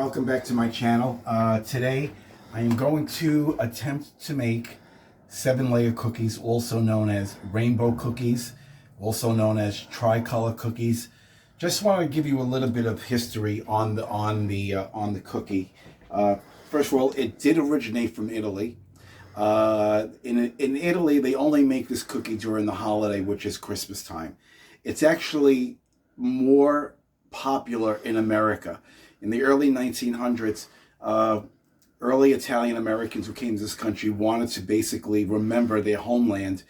welcome back to my channel. Today I am going to attempt to make 7-layer cookies, also known as rainbow cookies, also known as tricolor cookies. Just want to give you a little bit of history on the cookie. First of all, it did originate from Italy. In Italy, they only make this cookie during the holiday, which is Christmas time. It's actually more popular in America. In the early 1900s, early Italian Americans who came to this country wanted to basically remember their homeland.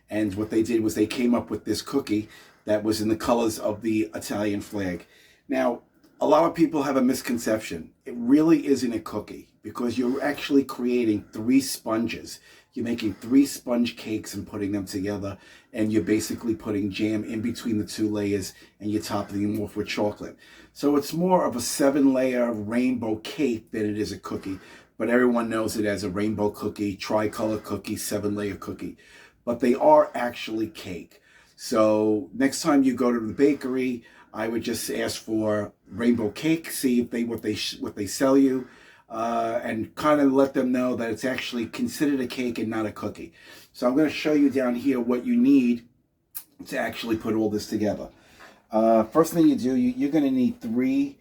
And what they did was they came up with this cookie that was in the colors of the Italian flag. Now, a lot of people have a misconception. It really isn't a cookie because you're actually creating 3 sponges. You're making 3 sponge cakes and putting them together, and you're basically putting jam in between the 2 layers and you're topping them off with chocolate. So it's more of a 7-layer rainbow cake than it is a cookie, but everyone knows it as a rainbow cookie, tricolor cookie, 7-layer cookie. But they are actually cake. So next time you go to the bakery, I would just ask for rainbow cake, see if what they sell you, and kind of let them know that it's actually considered a cake and not a cookie. So I'm going to show you down here what you need to actually put all this together. First thing you do, you're going to need 3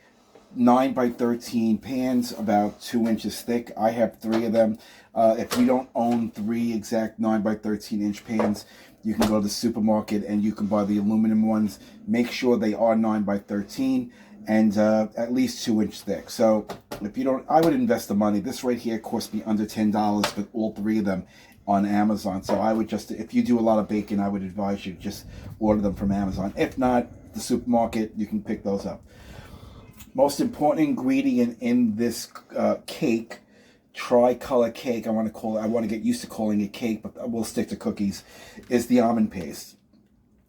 9x13 pans about 2 inches thick. I have 3 of them. If you don't own 3 exact 9x13 inch pans, you can go to the supermarket and you can buy the aluminum ones. Make sure they are 9x13 and at least 2 inch thick. So if you don't, I would invest the money. This right here cost me under $10 with all 3 of them on Amazon. So I would just, if you do a lot of baking, I would advise you just order them from Amazon. If not, the supermarket, you can pick those up. Most important ingredient in this cake, tricolor cake, I want to get used to calling it cake, but we'll stick to cookies, is the almond paste.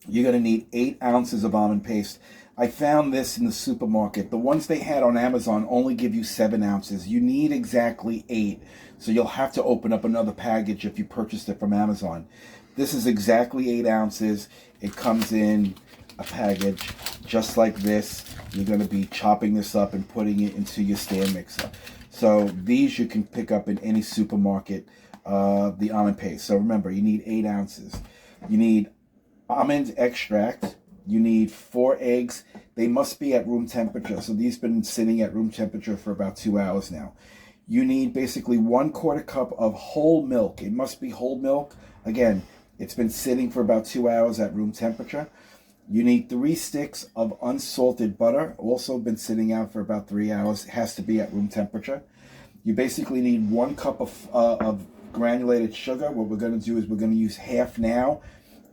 You're going to need 8 ounces of almond paste. I found this in the supermarket. The ones they had on Amazon only give you 7 ounces. You need exactly 8. So you'll have to open up another package if you purchased it from Amazon. This is exactly 8 ounces. It comes in a package just like this. You're going to be chopping this up and putting it into your stand mixer. So these you can pick up in any supermarket, the almond paste. So remember, you need 8 ounces. You need almond extract. You need 4 eggs. They must be at room temperature. So these have been sitting at room temperature for about 2 hours now. You need basically 1/4 cup of whole milk. It must be whole milk. Again, it's been sitting for about 2 hours at room temperature. You need 3 sticks of unsalted butter, also been sitting out for about 3 hours. It has to be at room temperature. You basically need 1 cup of granulated sugar. What we're going to do is we're going to use half now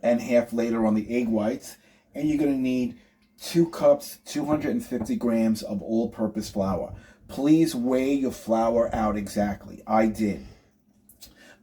and half later on the egg whites. And you're going to need 2 cups, 250 grams of all-purpose flour. Please weigh your flour out exactly. I did.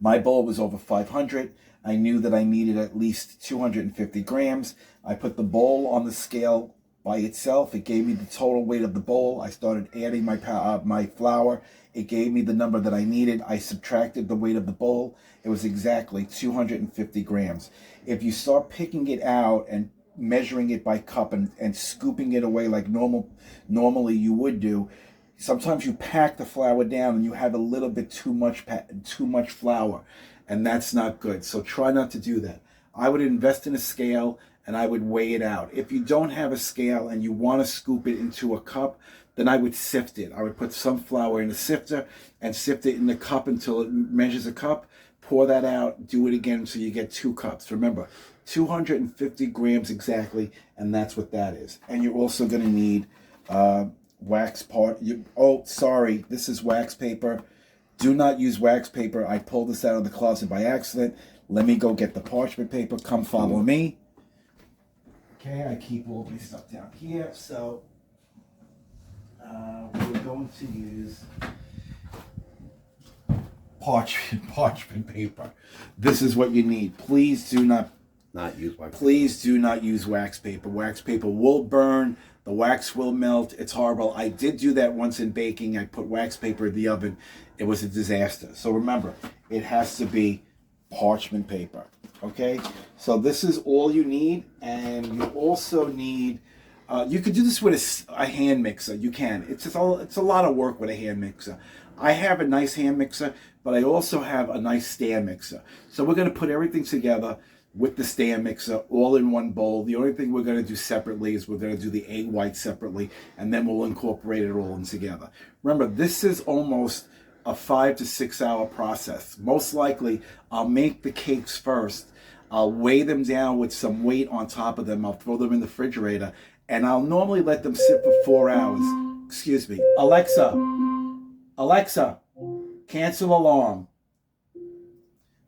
My bowl was over 500. I knew that I needed at least 250 grams. I put the bowl on the scale by itself. It gave me the total weight of the bowl. I started adding my flour. It gave me the number that I needed. I subtracted the weight of the bowl. It was exactly 250 grams. If you start picking it out and measuring it by cup and scooping it away like normally you would do, sometimes you pack the flour down and you have a little bit too much flour, and that's not good. So try not to do that. I would invest in a scale and I would weigh it out. If you don't have a scale and you want to scoop it into a cup, then I would sift it. I would put some flour in a sifter and sift it in the cup until it measures a cup. Pour that out, do it again until you get 2 cups. Remember, 250 grams exactly, and that's what that is. And you're also going to need wax part. Oh, sorry, this is wax paper. Do not use wax paper. I pulled this out of the closet by accident. Let me go get the parchment paper. Come follow me. Okay, I keep all my stuff down here. So we're going to use parchment paper. This is what you need. Please do not use wax. Please do not use wax paper. Wax paper will burn. The wax will melt. It's horrible. I did do that once in baking. I put wax paper in the oven. It was a disaster. So remember, it has to be parchment paper. Okay? So this is all you need. And you also need You could do this with a hand mixer. You can. It's a lot of work with a hand mixer. I have a nice hand mixer, but I also have a nice stand mixer. So we're going to put everything together with the stand mixer all in one bowl. The only thing we're going to do separately is we're going to do the egg white separately, and then we'll incorporate it all in together. Remember, this is almost a 5 to 6 hour process. Most likely, I'll make the cakes first. I'll weigh them down with some weight on top of them. I'll throw them in the refrigerator, and I'll normally let them sit for 4 hours. Excuse me. Alexa, cancel alarm.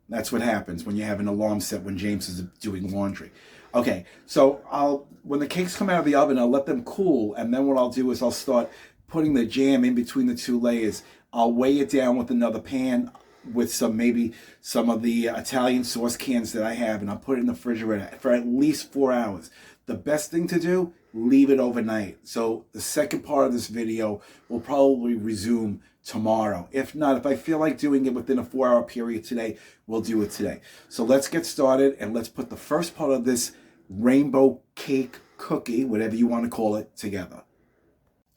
That's what happens when you have an alarm set when James is doing laundry. Okay, so when the cakes come out of the oven, I'll let them cool, and then what I'll do is I'll start putting the jam in between the two layers. I'll weigh it down with another pan with maybe some of the Italian sauce cans that I have, and I'll put it in the refrigerator for at least 4 hours. The best thing to do, leave it overnight. So the second part of this video will probably resume tomorrow. If not, if I feel like doing it within a 4 hour period today, we'll do it today. So let's get started, and let's put the first part of this rainbow cake cookie, whatever you want to call it, together.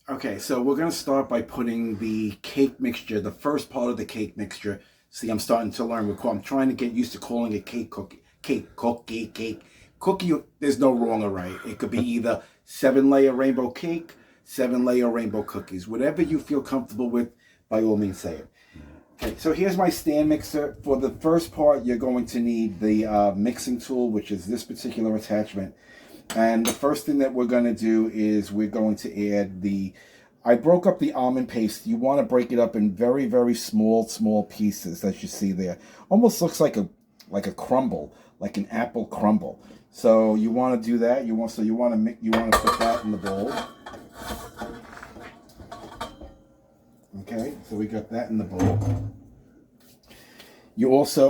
Okay, so we're going to start by putting the cake mixture, the first part of the cake mixture. See, I'm starting to learn. I'm trying to get used to calling it cake cookie. Cookie, there's no wrong or right. It could be either 7-layer rainbow cake, 7-layer rainbow cookies. Whatever you feel comfortable with, by all means say it. Okay, so here's my stand mixer. For the first part, you're going to need the mixing tool, which is this particular attachment. And the first thing that we're going to do is we're going to add I broke up the almond paste. You want to break it up in very, very small pieces, as you see there. Almost looks like a crumble, like an apple crumble. So you want to do that. You want to put that in the bowl. Okay, so we got that in the bowl.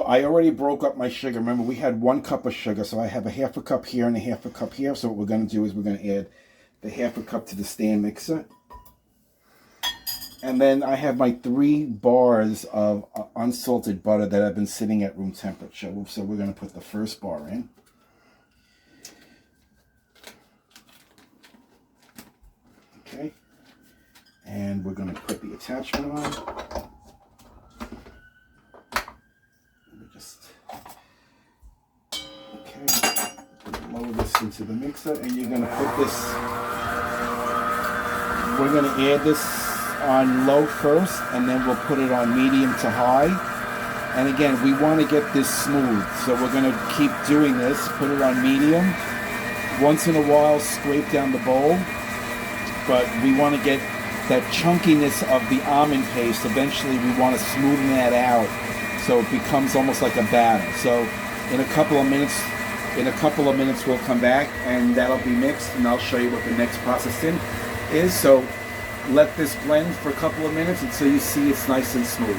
I already broke up my sugar. Remember, we had 1 cup of sugar, so I have a half a cup here and a half a cup here. So what we're going to do is we're going to add the half a cup to the stand mixer. And then I have my 3 bars of unsalted butter that have been sitting at room temperature. So we're going to put the first bar in. Okay. And we're going to put the attachment on. Lower this into the mixer, and you're going to put this, we're going to add this on low first, and then we'll put it on medium to high. And again, we want to get this smooth, so we're going to keep doing this. Put it on medium. Once in a while, scrape down the bowl, but we want to get that chunkiness of the almond paste. Eventually, we want to smoothen that out so it becomes almost like a batter. So in a couple of minutes we'll come back, and that'll be mixed, and I'll show you what the next processing is. So let this blend for a couple of minutes until you see it's nice and smooth.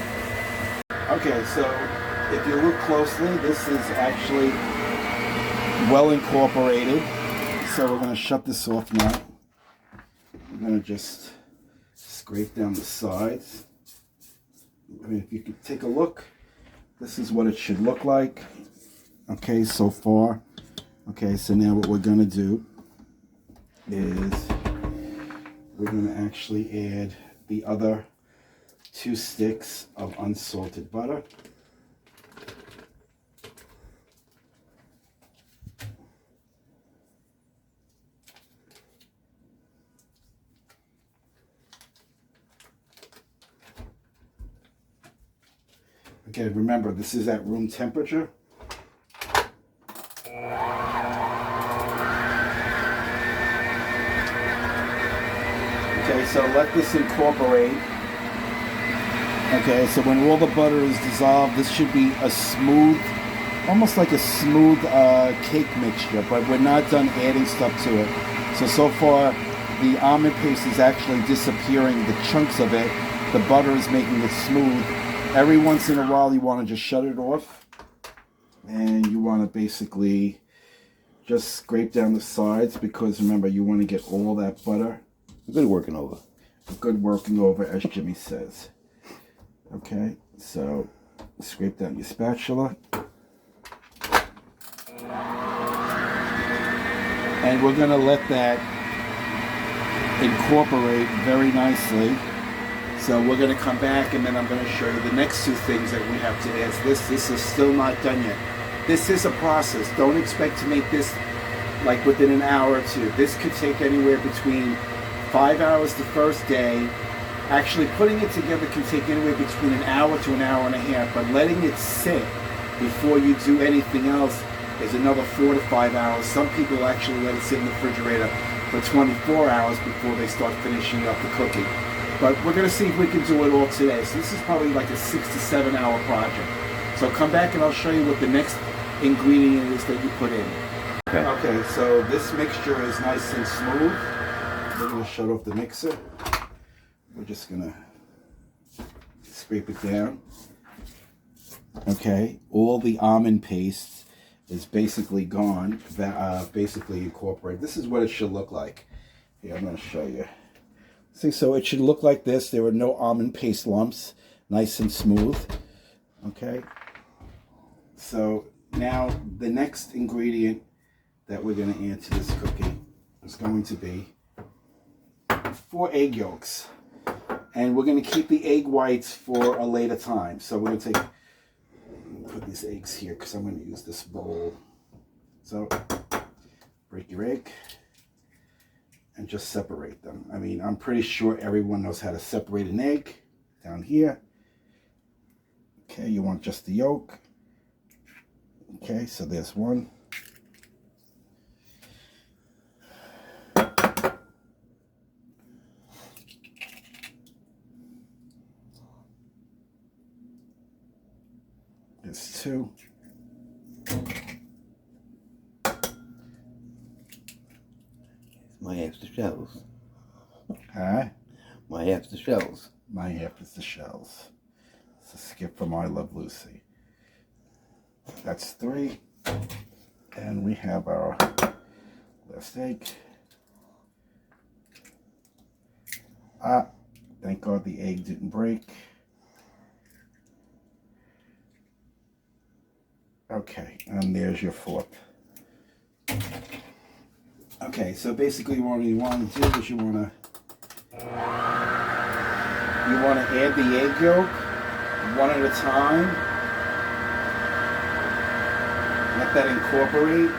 Okay, so if you look closely, this is actually well incorporated. So we're going to shut this off now. We're going to just scrape down the sides. I mean, if you could take a look, this is what it should look like. Okay, so far. Okay, so now what we're going to do is we're going to actually add the other 2 sticks of unsalted butter. Okay, remember, this is at room temperature. Okay, so let this incorporate. Okay, so when all the butter is dissolved, this should be a smooth, almost like a smooth cake mixture, but we're not done adding stuff to it. So far, the almond paste is actually disappearing, the chunks of it. The butter is making it smooth. Every once in a while, you want to just shut it off, and you want to basically just scrape down the sides, because remember, you want to get all that butter. A good working over. A good working over, as Jimmy says. Okay, so scrape down your spatula. And we're going to let that incorporate very nicely. So we're going to come back and then I'm going to show you the next two things that we have to add. This is still not done yet. This is a process. Don't expect to make this like within an hour or two. This could take anywhere between 5 hours the first day. Actually putting it together can take anywhere between an hour to an hour and a half, but letting it sit before you do anything else is another 4 to 5 hours. Some people actually let it sit in the refrigerator for 24 hours before they start finishing up the cookie. But we're going to see if we can do it all today. So this is probably like a 6 to 7 hour project. So come back and I'll show you what the next ingredient is that you put in. Okay, so this mixture is nice and smooth. We're going to shut off the mixer. We're just going to scrape it down. Okay, all the almond paste is basically gone, basically incorporated. This is what it should look like. Here, I'm going to show you. See, so it should look like this. There are no almond paste lumps, nice and smooth. Okay, so now the next ingredient that we're going to add to this cookie is going to be 4 egg yolks. And we're going to keep the egg whites for a later time. So we're going to put these eggs here because I'm going to use this bowl. So break your egg and just separate them. I mean, I'm pretty sure everyone knows how to separate an egg. Down here. Okay, you want just the yolk. Okay, so there's one. There's 2. My half's the shells. Huh? My half's the shells. My half is the shells. It's a skip from I Love Lucy. That's 3. And we have our last egg. Thank God the egg didn't break. Okay, and there's your 4th. Okay, so basically what you want to do is you want to add the egg yolk one at a time. Let that incorporate.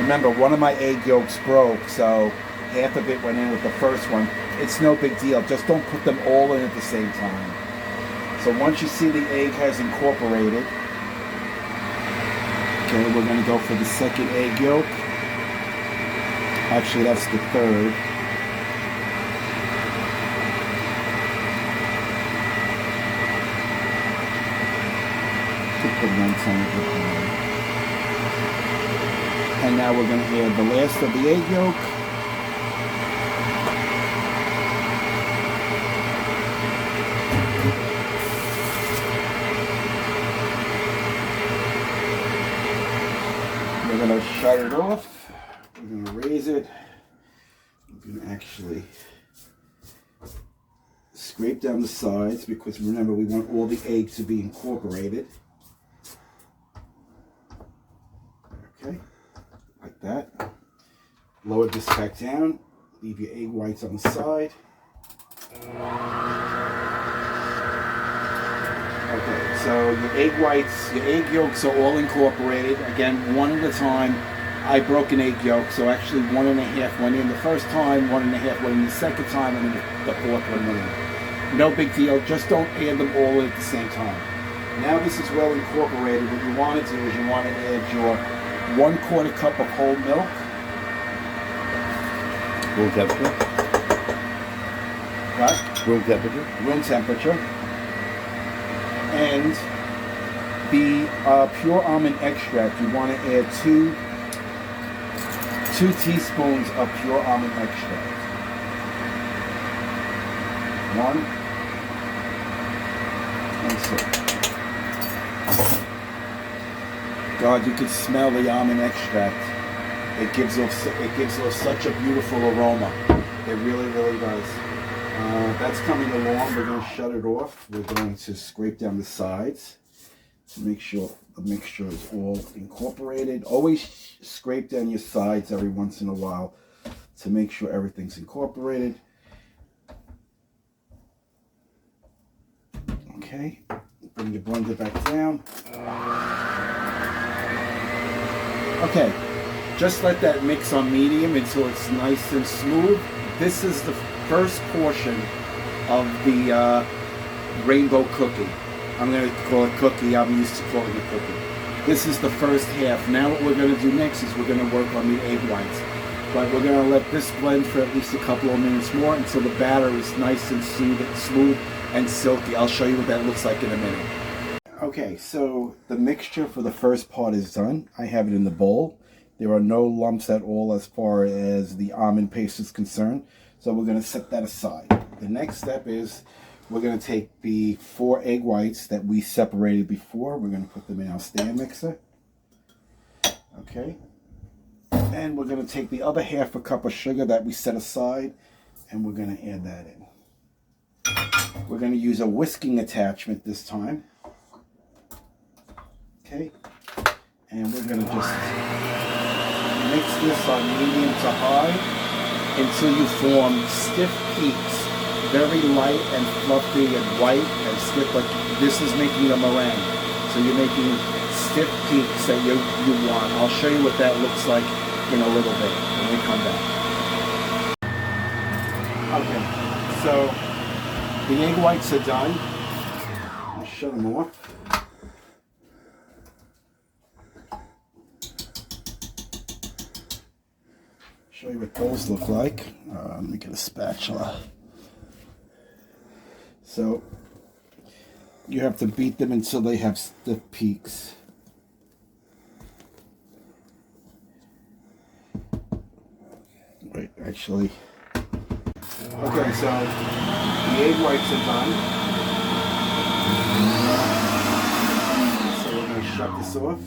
Remember, one of my egg yolks broke, so half of it went in with the first one. It's no big deal. Just don't put them all in at the same time. So once you see the egg has incorporated, okay, we're going to go for the second egg yolk. Actually, that's the 3rd. Put one time. And now we're going to add the last of the egg yolk. We're going to shut it off. We're going to raise it. We're going to actually scrape down the sides because remember we want all the egg to be incorporated. Okay, like that. Lower this back down. Leave your egg whites on the side. Okay, so your egg whites, your egg yolks are all incorporated. Again, one at a time. I broke an egg yolk, so actually 1.5 went in the first time, 1.5 went in the second time, and then the 4th one went in. No big deal, just don't add them all in at the same time. Now this is well incorporated. What you want to do is you want to add your 1/4 cup of whole milk. Room temperature. What? Room temperature. Room temperature. And the pure almond extract, you want to add 2 teaspoons of pure almond extract. 1 and 2. God, you can smell the almond extract. It gives off such a beautiful aroma. It really, really does. That's coming along. We're going to shut it off. We're going to scrape down the sides to make sure the mixture is all incorporated. Always scrape down your sides every once in a while to make sure everything's incorporated. Okay, bring your blender back down. Okay, just let that mix on medium until it's nice and smooth. This is the first portion of the rainbow cookie. I'm going to call it cookie. I'm used to calling it cookie. This is the first half. Now what we're going to do next is we're going to work on the egg whites. But we're going to let this blend for at least a couple of minutes more until the batter is nice and smooth and silky. I'll show you what that looks like in a minute. Okay, so the mixture for the first part is done. I have it in the bowl. There are no lumps at all as far as the almond paste is concerned. So we're going to set that aside. The next step is we're going to take the 4 egg whites that we separated before. We're going to put them in our stand mixer. Okay. And we're going to take the other half a cup of sugar that we set aside, and we're going to add that in. We're going to use a whisking attachment this time. Okay. And we're going to just mix this on medium to high until you form stiff peaks. Very light and fluffy and white and stiff, like this is making a meringue. So you're making stiff peaks that you want. I'll show you what that looks like in a little bit when we come back. Okay, so the egg whites are done. I'll shut them off. Show you what those look like. Let me get a spatula. So you have to beat them until they have stiff peaks. Wait, actually. Okay, so the egg whites are done. So we're going to shut this off.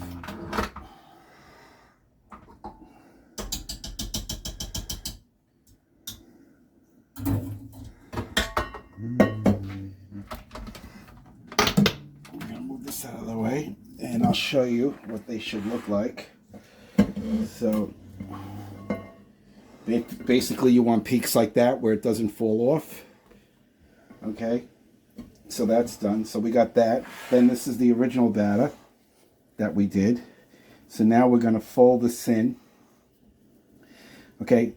Out of the way, and I'll show you what they should look like. So basically you want peaks like that where it doesn't fall off. Okay, so that's done. So we got that. Then this is the original batter that we did. So now we're going to fold this in. Okay,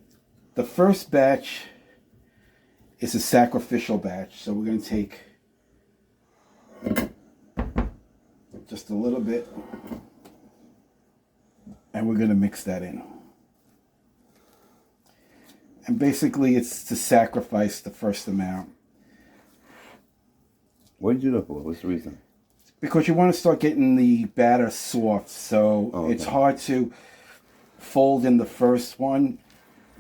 the first batch is a sacrificial batch, so we're going to take just a little bit, and we're going to mix that in. And basically it's to sacrifice the first amount. What did you do that for? What's the reason? Because you want to start getting the batter soft, so it's hard to fold in the first one.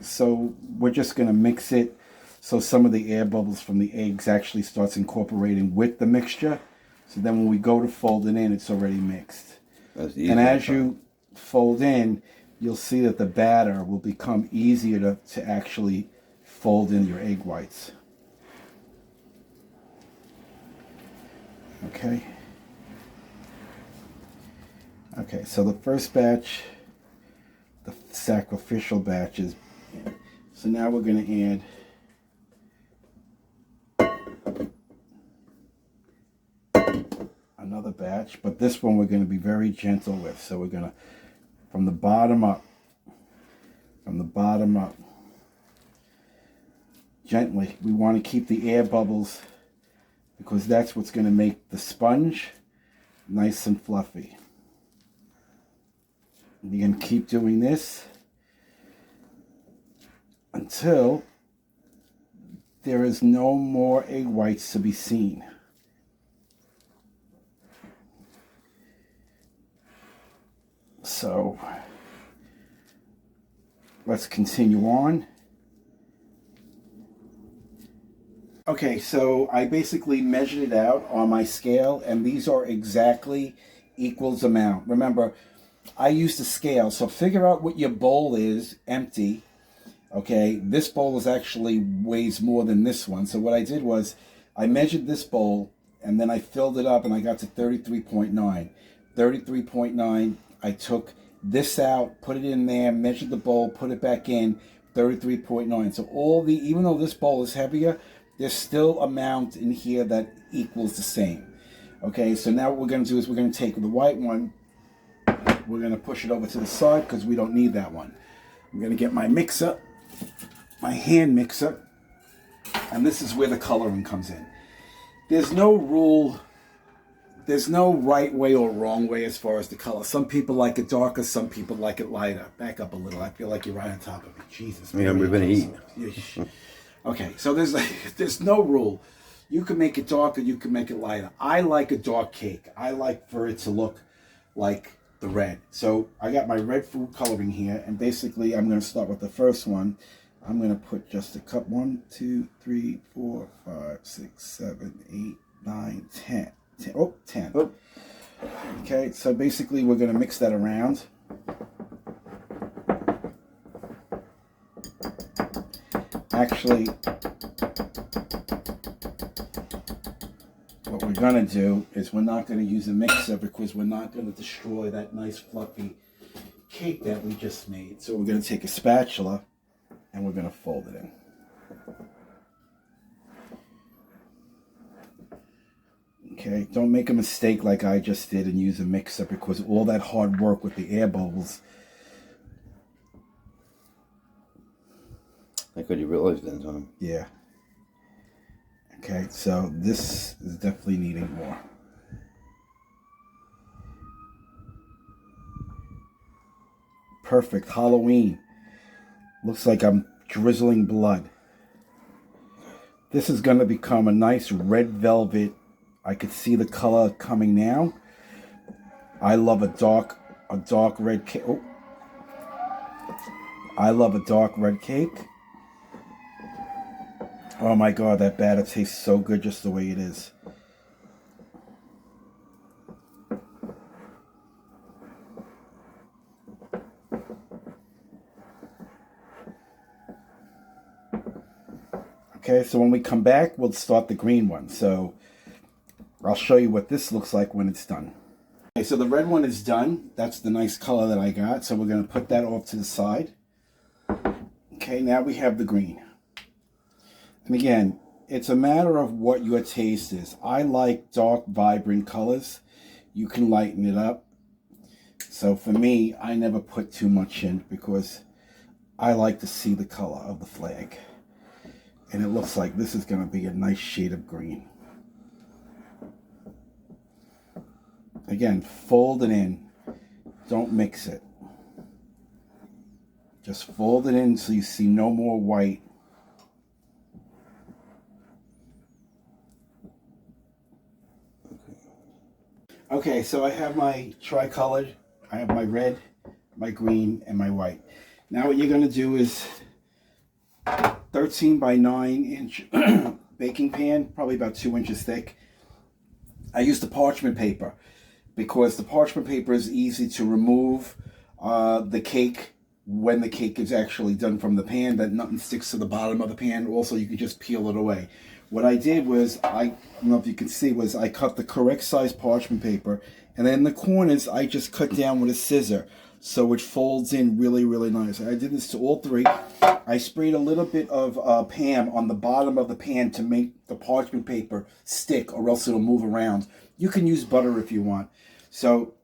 So we're just going to mix it so some of the air bubbles from the eggs actually starts incorporating with the mixture. So then when we go to fold it in, it's already mixed. And as you fold in, you'll see that the batter will become easier to actually fold in your egg whites. Okay. Okay, so the first batch, the sacrificial batch is in. So now we're going to add another batch, but this one we're going to be very gentle with. So we're going to, from the bottom up, gently. We want to keep the air bubbles because that's what's going to make the sponge nice and fluffy. And you're going to keep doing this until there is no more egg whites to be seen. So let's continue on. Okay, so I basically measured it out on my scale, and these are exactly equals amount. Remember, I used a scale, so figure out what your bowl is empty. Okay, this bowl is actually weighs more than this one. So what I did was I measured this bowl, and then I filled it up, and I got to 33.9. 33.9, I took this out, put it in there, measured the bowl, put it back in, 33.9. So even though this bowl is heavier, there's still amount in here that equals the same. Okay, so now what we're going to do is we're going to take the white one, we're going to push it over to the side because we don't need that one. I'm going to get my mixer, my hand mixer, and this is where the coloring comes in. There's no rule, there's no right way or wrong way as far as the color. Some people like it darker, some people like it lighter. Back up a little, I feel like you're right on top of me. Jesus. Yeah, we're going to eat. Okay, so there's no rule. You can make it darker, you can make it lighter. I like a dark cake. I like for it to look like the red. So I got my red food coloring here, and basically I'm going to start with the first one. I'm going to put just a cup. 1, 2, 3, 4, 5, 6, 7, 8, 9, 10. 10. Oh. Okay, so basically we're going to mix that around. Actually, what we're going to do is we're not going to use a mixer because we're not going to destroy that nice fluffy cake that we just made. So we're going to take a spatula and we're going to fold it in. Okay, don't make a mistake like I just did and use a mixer because all that hard work with the air bubbles. Thank God you realized that in time. Yeah. Okay, so this is definitely needing more. Perfect. Halloween. Looks like I'm drizzling blood. This is going to become a nice red velvet. I could see the color coming now. I love a dark red cake. Oh. I love a dark red cake. Oh my God, that batter tastes so good just the way it is. Okay, so when we come back, we'll start the green one. So I'll show you what this looks like when it's done. Okay, so the red one is done. That's the nice color that I got. So we're going to put that off to the side. Okay, now we have the green. And again, it's a matter of what your taste is. I like dark, vibrant colors. You can lighten it up. So for me, I never put too much in because I like to see the color of the flag. And it looks like this is going to be a nice shade of green. Again, fold it in. Don't mix it. Just fold it in so you see no more white. Okay, so I have my tricolored, I have my red, my green, and my white. Now what you're going to do is 13 by 9 inch baking pan, probably about 2 inches thick. I use the parchment paper because the parchment paper is easy to remove the cake when the cake is actually done from the pan, that nothing sticks to the bottom of the pan. Also, you can just peel it away. What I did was, I don't know if you can see, was I cut the correct size parchment paper, and then in the corners, I just cut down with a scissor, so it folds in really, really nice. I did this to all three. I sprayed a little bit of Pam on the bottom of the pan to make the parchment paper stick, or else it'll move around. You can use butter if you want. So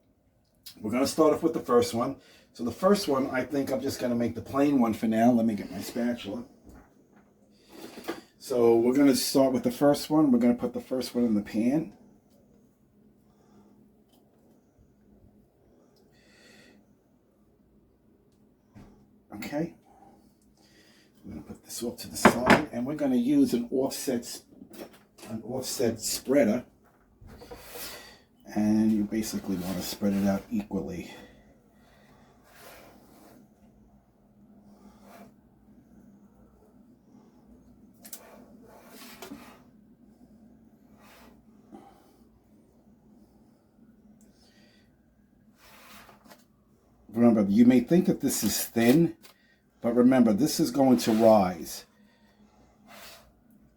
we're going to start off with the first one. So the first one, I think I'm just going to make the plain one for now. Let me get my spatula. So we're going to start with the first one. We're going to put the first one in the pan. Okay. I'm going to put this off to the side, and we're going to use an offset spreader. And you basically want to spread it out equally. Remember, you may think that this is thin, but remember, this is going to rise.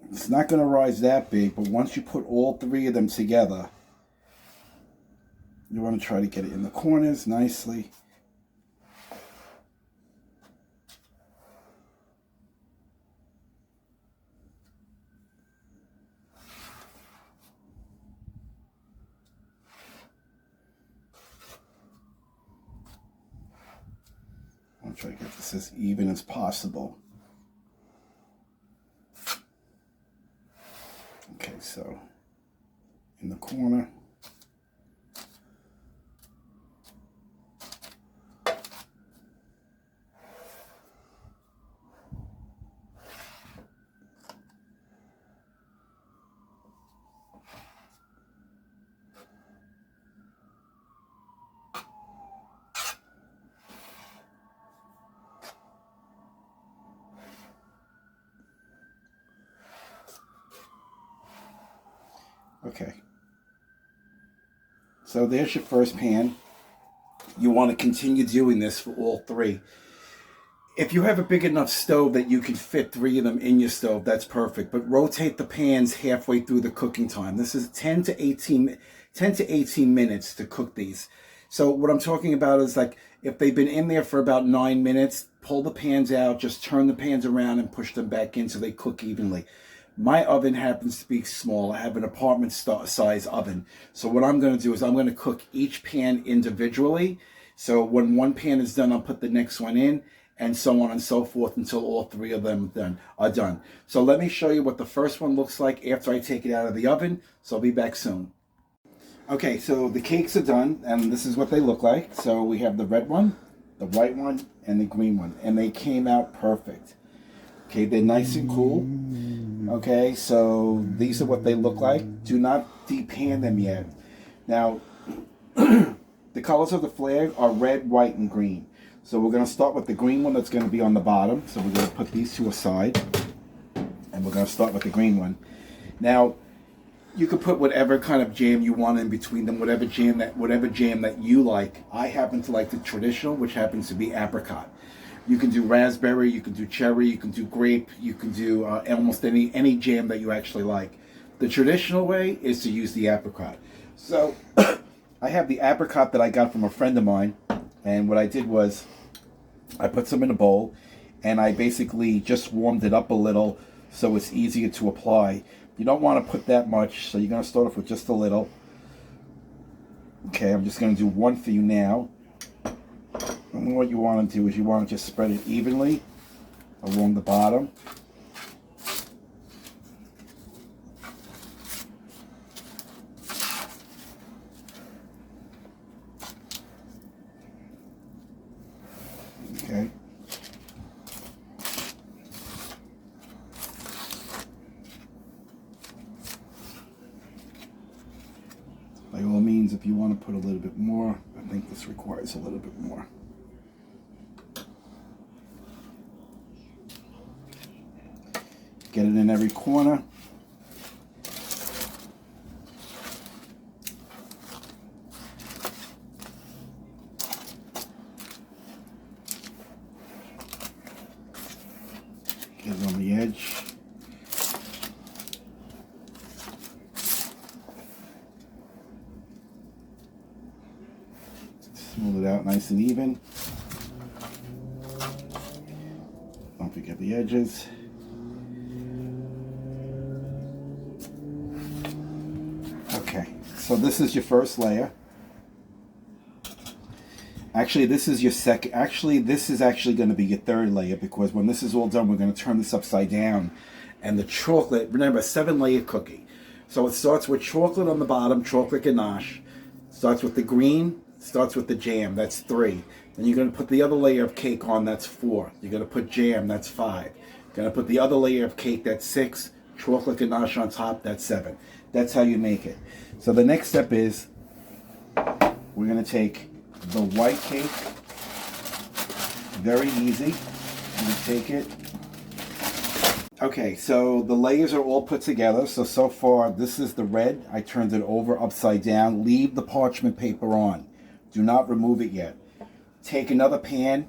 It's not going to rise that big, but once you put all three of them together, you want to try to get it in the corners nicely. Try to get this as even as possible. Okay, so in the corner. Okay, so there's your first pan. You want to continue doing this for all three. If you have a big enough stove that you can fit 3 of them in your stove, that's perfect. But rotate the pans halfway through the cooking time. This is 10 to 18 minutes to cook these. So what I'm talking about is like if they've been in there for about 9 minutes, pull the pans out, just turn the pans around and push them back in so they cook evenly. My oven happens to be small. I have an apartment size oven. So what I'm going to do is I'm going to cook each pan individually. So when one pan is done, I'll put the next one in, and so on and so forth until all 3 of them are done. So let me show you what the first one looks like after I take it out of the oven. So I'll be back soon. Okay, so the cakes are done, and this is what they look like. So we have the red one, the white one, and the green one, and they came out perfect. Okay, they're nice and cool. Okay, so these are what they look like. Do not depan them yet. Now, the colors of the flag are red, white, and green. So we're going to start with the green one that's going to be on the bottom. So we're going to put these 2 aside, and we're going to start with the green one. Now, you could put whatever kind of jam you want in between them, whatever jam that you like. I happen to like the traditional, which happens to be apricot. You can do raspberry, you can do cherry, you can do grape, you can do almost any jam that you actually like. The traditional way is to use the apricot. So I have the apricot that I got from a friend of mine, and what I did was I put some in a bowl, and I basically just warmed it up a little so it's easier to apply. You don't want to put that much, so you're going to start off with just a little. Okay, I'm just going to do 1 for you now. And what you want to do is you want to just spread it evenly along the bottom. Okay. By all means, if you want to put a little bit more, I think this requires a little bit more. Get it in every corner. Get it on the edge. Smooth it out nice and even. Don't forget the edges. Okay, so this is your first layer. Actually, this is your second. Actually, this is actually going to be your third layer, because when this is all done, we're going to turn this upside down. And the chocolate, remember, 7-layer cookie. So it starts with chocolate on the bottom, chocolate ganache. Starts with the green, starts with the jam, that's 3. Then you're going to put the other layer of cake on, that's 4. You're going to put jam, that's 5. You're going to put the other layer of cake, that's 6. Chocolate ganache on top, that's 7. That's how you make it. So the next step is we're going to take the white cake. Very easy. You take it. Okay, so the layers are all put together. So far, this is the red. I turned it over upside down. Leave the parchment paper on. Do not remove it yet. Take another pan,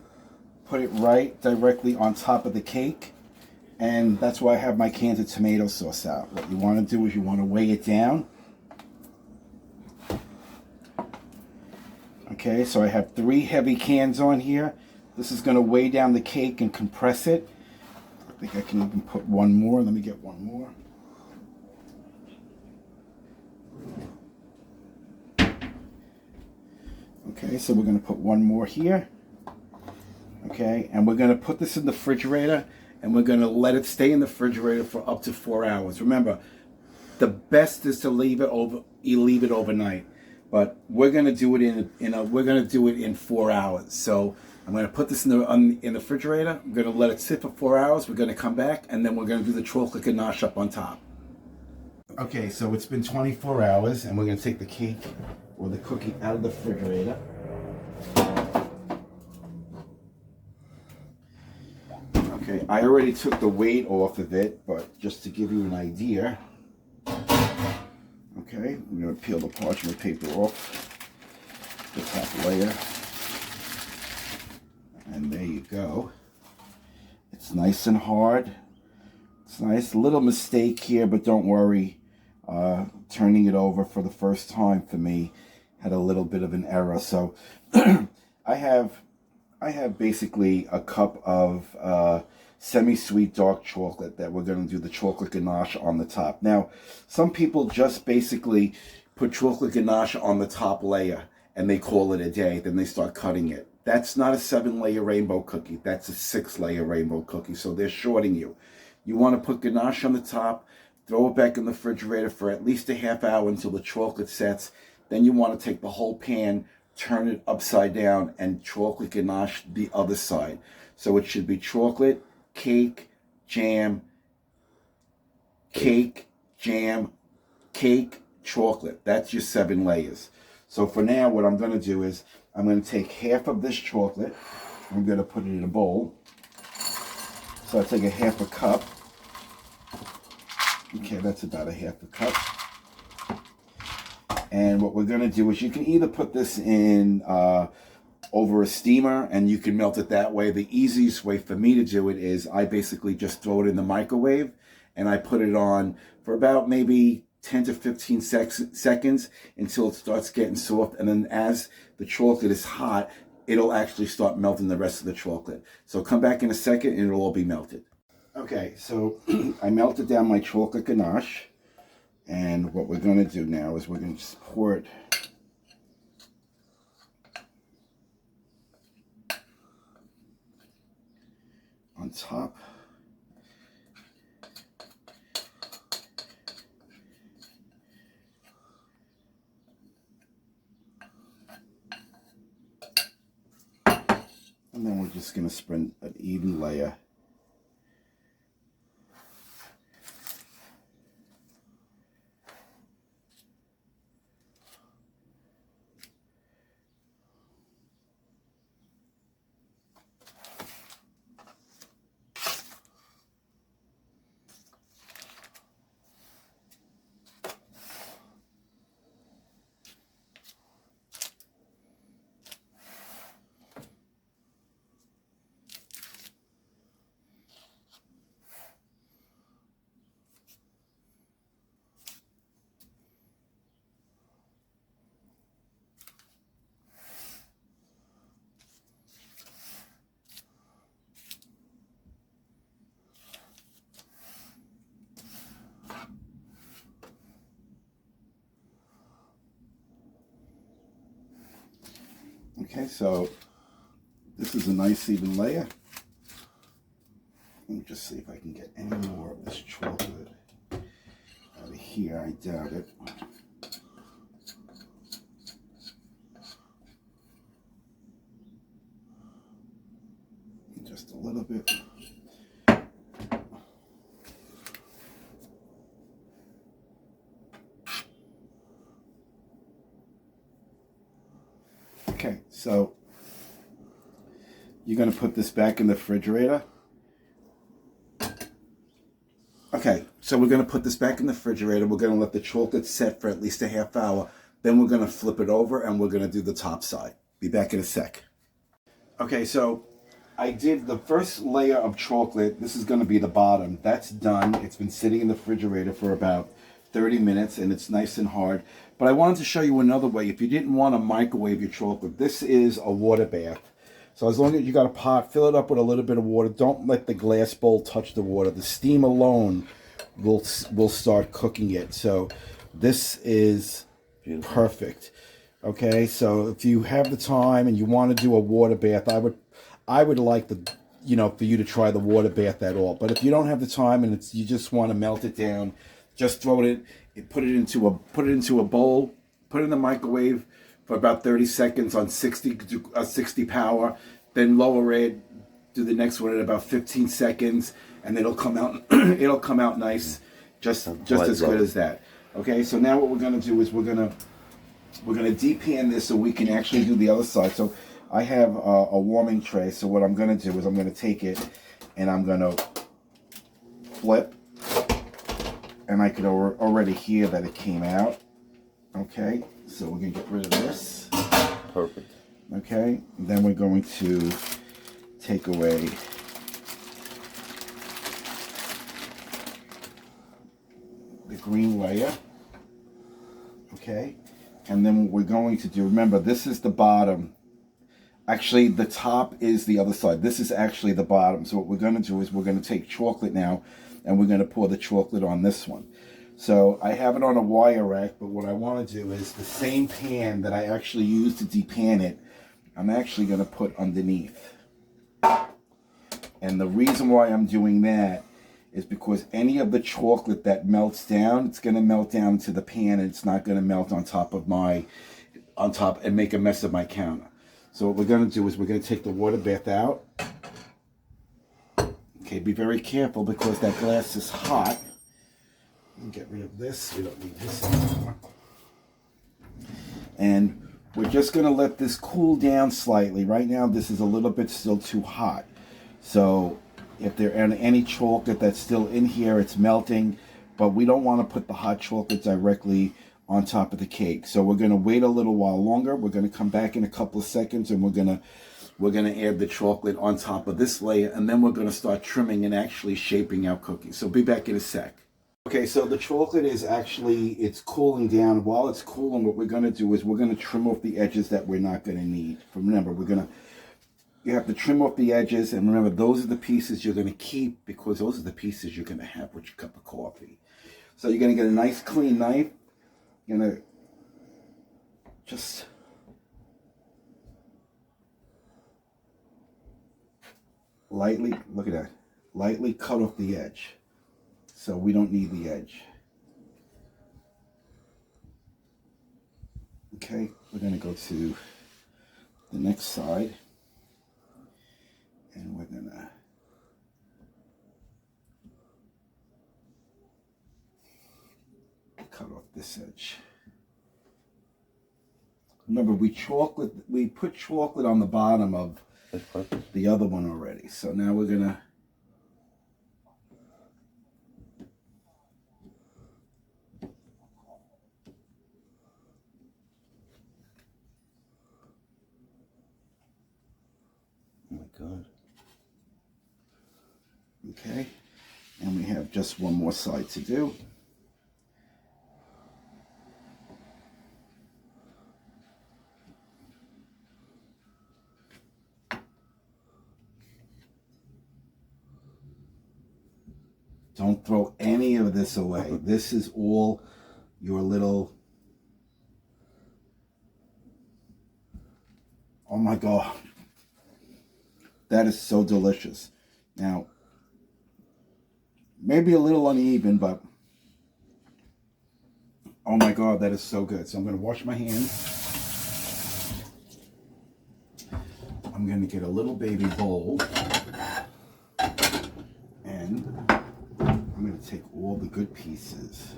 put it right directly on top of the cake. And that's why I have my cans of tomato sauce out. What you want to do is you want to weigh it down. Okay, so I have 3 heavy cans on here. This is going to weigh down the cake and compress it. I think I can even put one more. Let me get one more. Okay, so we're going to put one more here. Okay, and we're gonna put this in the refrigerator, and we're gonna let it stay in the refrigerator for up to 4 hours. Remember, the best is to leave it overnight, but we're gonna do it in 4 hours. So I'm gonna put this in the refrigerator. I'm gonna let it sit for 4 hours. We're gonna come back, and then we're gonna do the chocolate ganache up on top. Okay, so it's been 24 hours, and we're gonna take the cake or the cookie out of the refrigerator. Okay, I already took the weight off of it, but just to give you an idea. Okay, I'm going to peel the parchment paper off the top layer. And there you go. It's nice and hard. It's nice. A little mistake here, but don't worry. Turning it over for the first time for me had a little bit of an error. So I have basically a cup of semi-sweet dark chocolate that we're going to do the chocolate ganache on the top. Now, some people just basically put chocolate ganache on the top layer and they call it a day. Then they start cutting it. That's not a 7-layer rainbow cookie. That's a 6-layer rainbow cookie. So they're shorting you. You want to put ganache on the top, throw it back in the refrigerator for at least a half hour until the chocolate sets. Then you want to take the whole pan, turn it upside down, and chocolate ganache the other side. So it should be chocolate, cake, jam, cake, jam, cake, chocolate. That's your 7 layers. So for now, what I'm going to do is I'm going to take half of this chocolate. I'm going to put it in a bowl. So I take a half a cup. Okay, that's about a half a cup. And what we're going to do is you can either put this in over a steamer and you can melt it that way. The easiest way for me to do it is I basically just throw it in the microwave and I put it on for about maybe 10 to 15 seconds until it starts getting soft. And then as the chocolate is hot, it'll actually start melting the rest of the chocolate. So come back in a second and it'll all be melted. Okay, so I melted down my chocolate ganache. And what we're going to do now is we're going to just pour it on top. And then we're just going to spread an even layer. Okay, so this is a nice even layer. Let me just see if I can get any more of this chocolate out of here. I doubt it. Just a little bit. Okay, so you're going to put this back in the refrigerator. Okay, so we're going to put this back in the refrigerator. We're going to let the chocolate set for at least a half hour. Then we're going to flip it over and we're going to do the top side. Be back in a sec. Okay, so I did the first layer of chocolate. This is going to be the bottom. That's done. It's been sitting in the refrigerator for about 30 minutes and it's nice and hard. But I wanted to show you another way. If you didn't want to microwave your chocolate, this is a water bath. So as long as you got a pot, fill it up with a little bit of water. Don't let the glass bowl touch the water. The steam alone will start cooking it. So this is perfect. Okay, so if you have the time and you want to do a water bath, I would like the, for you to try the water bath at all. But if you don't have the time and you just want to melt it down, just throw it, put it into a bowl, put it in the microwave for about 30 seconds on 60 power, then lower it, do the next one at about 15 seconds, and it'll come out it'll come out nice, just as good as that. Okay, so now what we're gonna do is we're gonna depan this so we can actually do the other side. So I have a warming tray, so what I'm gonna do is I'm gonna take it and I'm gonna flip, and I could already hear that it came out. Okay, so we're gonna get rid of this. Perfect. Okay, and then we're going to take away the green layer. Okay, and then what we're going to do, remember this is the bottom. Actually, the top is the other side. This is actually the bottom. So what we're going to do is we're going to take chocolate now, and we're going to pour the chocolate on this one. So I have it on a wire rack, but what I want to do is the same pan that I actually used to depan it, I'm actually going to put underneath. And the reason why I'm doing that is because any of the chocolate that melts down, it's going to melt down to the pan, and it's not going to melt on top and make a mess of my counter. So what we're going to do is we're going to take the water bath out. Okay, be very careful because that glass is hot. Get rid of this. We don't need this anymore. And we're just going to let this cool down slightly. Right now, this is a little bit still too hot. So if there are any chocolate that's still in here, it's melting. But we don't want to put the hot chocolate directly on top of the cake. So we're going to wait a little while longer. We're going to come back in a couple of seconds, and we're going to add the chocolate on top of this layer, and then we're going to start trimming and actually shaping our cookies. So be back in a sec. Okay, so the chocolate is it's cooling down. While it's cooling, what we're going to do is we're going to trim off the edges that we're not going to need. Remember, you have to trim off the edges, and remember, those are the pieces you're going to keep because those are the pieces you're going to have with your cup of coffee. So you're going to get a nice clean knife. You're going to just lightly, look at that, lightly cut off the edge. So we don't need the edge. Okay, we're going to go to the next side, and we're going to cut off this edge. Remember, we put chocolate on the bottom of the other one already. So now we're going to God. Okay, and we have just one more side to do. Don't throw any of this away. This is all your little, oh my God. That is so delicious. Now, maybe a little uneven, but oh my God, that is so good. So I'm going to wash my hands. I'm going to get a little baby bowl. And I'm going to take all the good pieces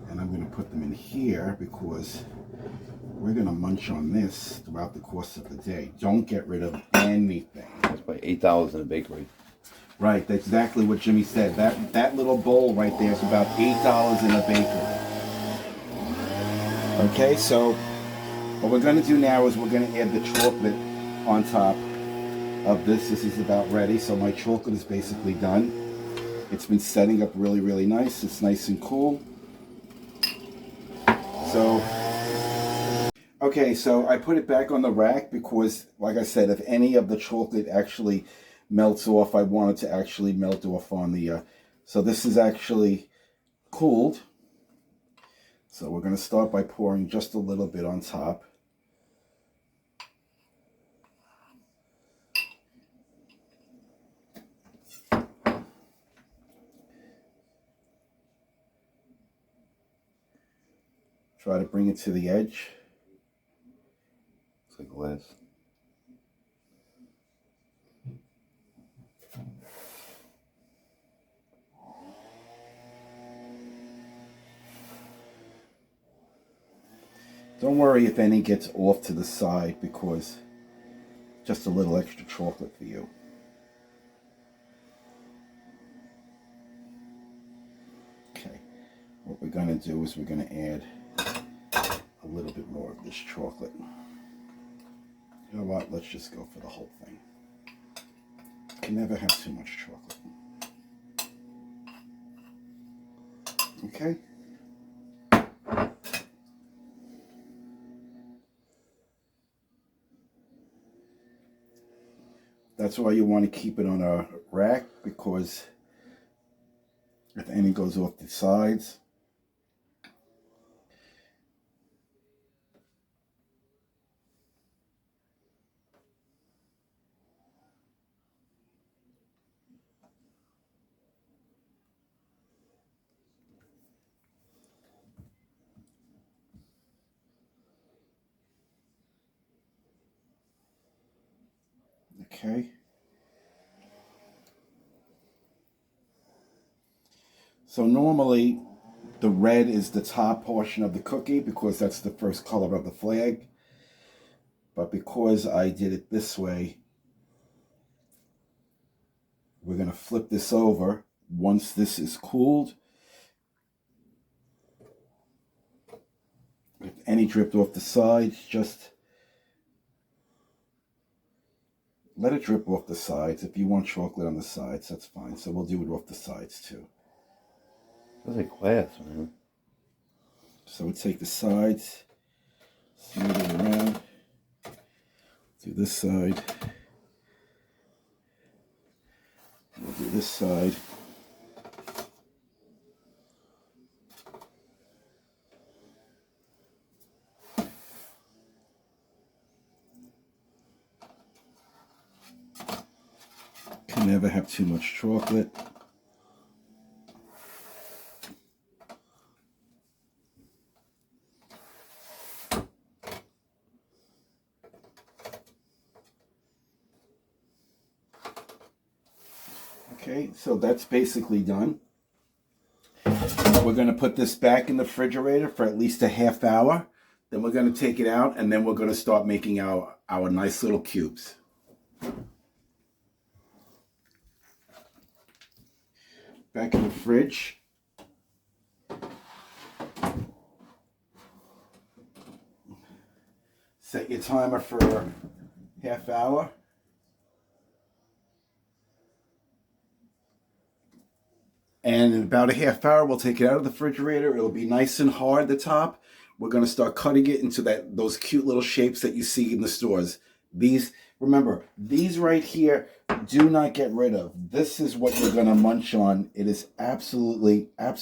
and I'm going to put them in here because we're going to munch on this throughout the course of the day. Don't get rid of anything. That's by $8 in a bakery. Right, that's exactly what Jimmy said. That little bowl right there is about $8 in a bakery. Okay, so what we're going to do now is we're going to add the chocolate on top of this. This is about ready. So my chocolate is basically done. It's been setting up really, really nice. It's nice and cool. So, okay, so I put it back on the rack because, like I said, if any of the chocolate actually melts off, I want it to actually melt off on the, so this is actually cooled. So we're going to start by pouring just a little bit on top. Try to bring it to the edge. It's like glass. Don't worry if any gets off to the side, because just a little extra chocolate for you. Okay, what we're going to do is we're going to add a little bit more of this chocolate. You know what, let's just go for the whole thing. You can never have too much chocolate. Okay. That's why you want to keep it on a rack, because if any goes off the sides, okay. So normally the red is the top portion of the cookie because that's the first color of the flag. But because I did it this way, we're going to flip this over once this is cooled. If any dripped off the sides, just let it drip off the sides. If you want chocolate on the sides, that's fine. So we'll do it off the sides too. It's like glass, man. So we take the sides, smooth it around, do this side, we'll do this side. Can never have too much chocolate. Okay, so that's basically done. We're going to put this back in the refrigerator for at least a half hour. Then we're going to take it out, and then we're going to start making our nice little cubes. Back in the fridge. Set your timer for half hour. And in about a half hour, we'll take it out of the refrigerator. It'll be nice and hard at the top. We're going to start cutting it into those cute little shapes that you see in the stores. These, remember, these right here, do not get rid of. This is what you're going to munch on. It is absolutely, that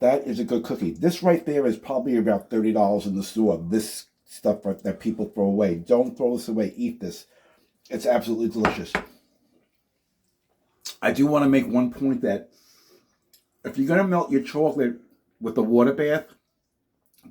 is a good cookie. This right there is probably about $30 in the store. This stuff that people throw away. Don't throw this away. Eat this. It's absolutely delicious. I do want to make one point that if you're going to melt your chocolate with a water bath,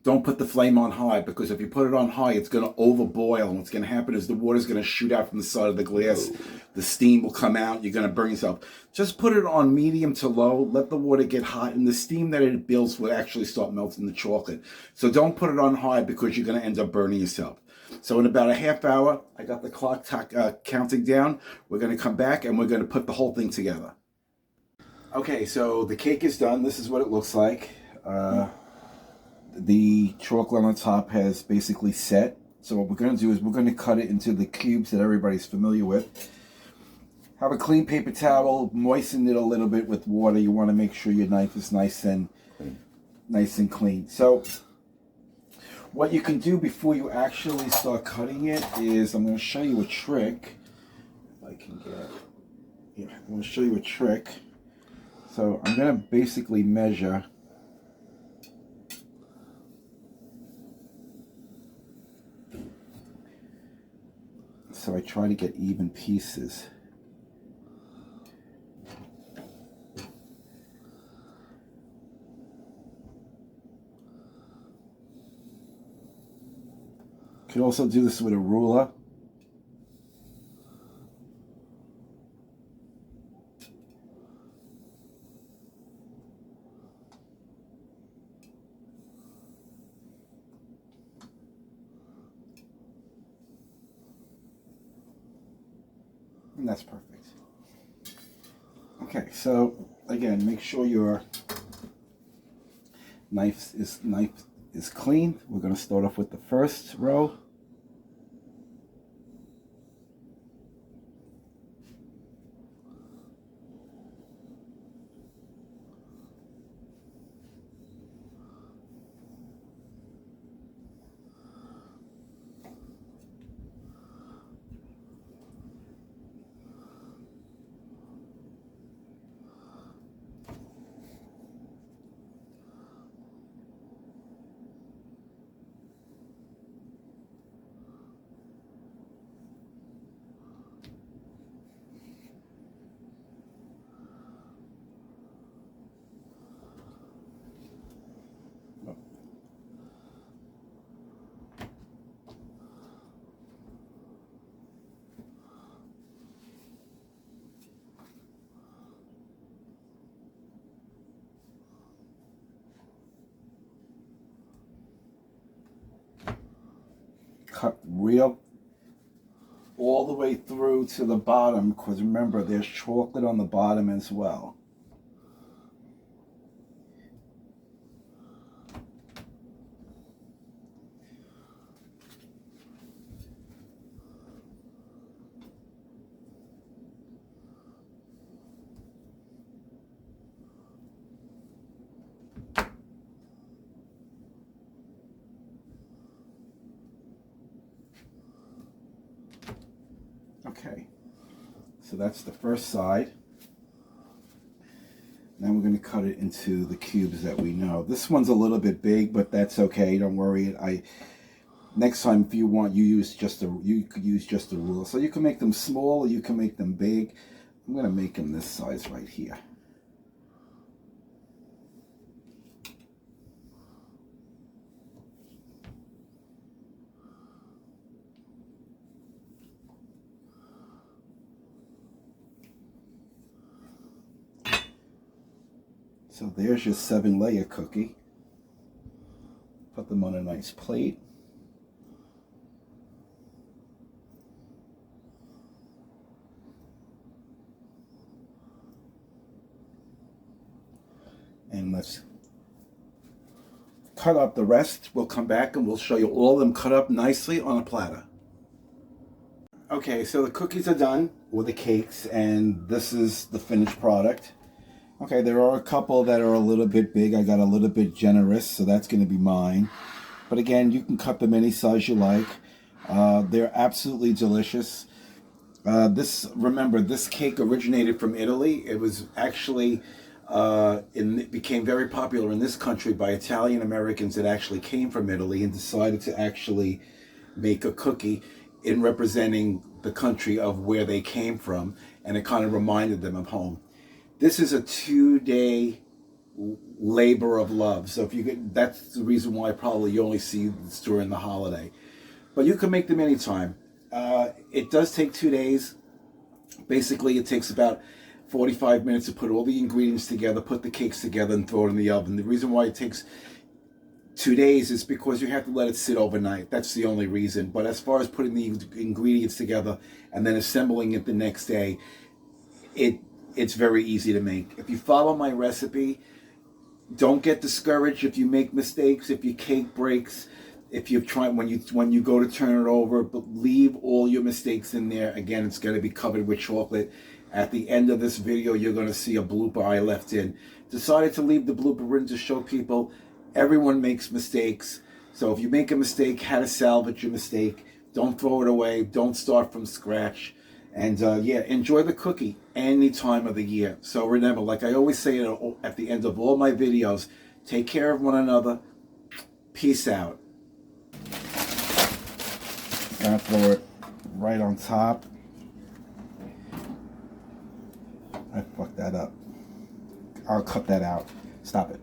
don't put the flame on high, because if you put it on high, it's going to overboil. And what's going to happen is the water's going to shoot out from the side of the glass. The steam will come out. You're going to burn yourself. Just put it on medium to low. Let the water get hot. And the steam that it builds will actually start melting the chocolate. So don't put it on high, because you're going to end up burning yourself. So in about a half hour, I got the clock counting down. We're going to come back and we're going to put the whole thing together. Okay, so the cake is done. This is what it looks like. The chocolate on top has basically set. So what we're going to do is we're going to cut it into the cubes that everybody's familiar with. Have a clean paper towel, moisten it a little bit with water. You want to make sure your knife is nice and clean. So what you can do before you actually start cutting it is, I'm going to show you a trick. If I can get, yeah, I'm going to show you a trick. So I'm going to basically measure. So I try to get even pieces. You can also do this with a ruler. And that's perfect. Okay, so again, make sure your knife is clean. We're going to start off with the first row. Cut real all the way through to the bottom, because remember there's chocolate on the bottom as well. Okay, so that's the first side. Now we're going to cut it into the cubes that we know. This one's a little bit big, but that's okay. Don't worry. Next time, if you want, you could use just a ruler. So you can make them small, or you can make them big. I'm going to make them this size right here. So there's your 7-layer cookie. Put them on a nice plate. And let's cut up the rest. We'll come back and we'll show you all of them cut up nicely on a platter. Okay, so the cookies are done, or the cakes, and this is the finished product. Okay, there are a couple that are a little bit big. I got a little bit generous, so that's going to be mine. But again, you can cut them any size you like. They're absolutely delicious. Remember, this cake originated from Italy. It was actually, it became very popular in this country by Italian Americans that actually came from Italy and decided to actually make a cookie in representing the country of where they came from, and it kind of reminded them of home. This is a 2-day labor of love. So if you get, that's the reason why probably you only see this during the holiday. But you can make them anytime. It does take 2 days. Basically, it takes about 45 minutes to put all the ingredients together, put the cakes together, and throw it in the oven. The reason why it takes 2 days is because you have to let it sit overnight. That's the only reason. But as far as putting the ingredients together and then assembling it the next day, it's very easy to make. If you follow my recipe, don't get discouraged if you make mistakes, if your cake breaks, if you've tried when you go to turn it over, but leave all your mistakes in there. Again, it's going to be covered with chocolate. At the end of this video, you're going to see a blooper I left in. Decided to leave the blooper in to show people everyone makes mistakes. So if you make a mistake, how to salvage your mistake. Don't throw it away. Don't start from scratch. And yeah, enjoy the cookie any time of the year. So remember, like I always say at the end of all my videos, take care of one another. Peace out. Gonna throw it right on top. I fucked that up. I'll cut that out. Stop it.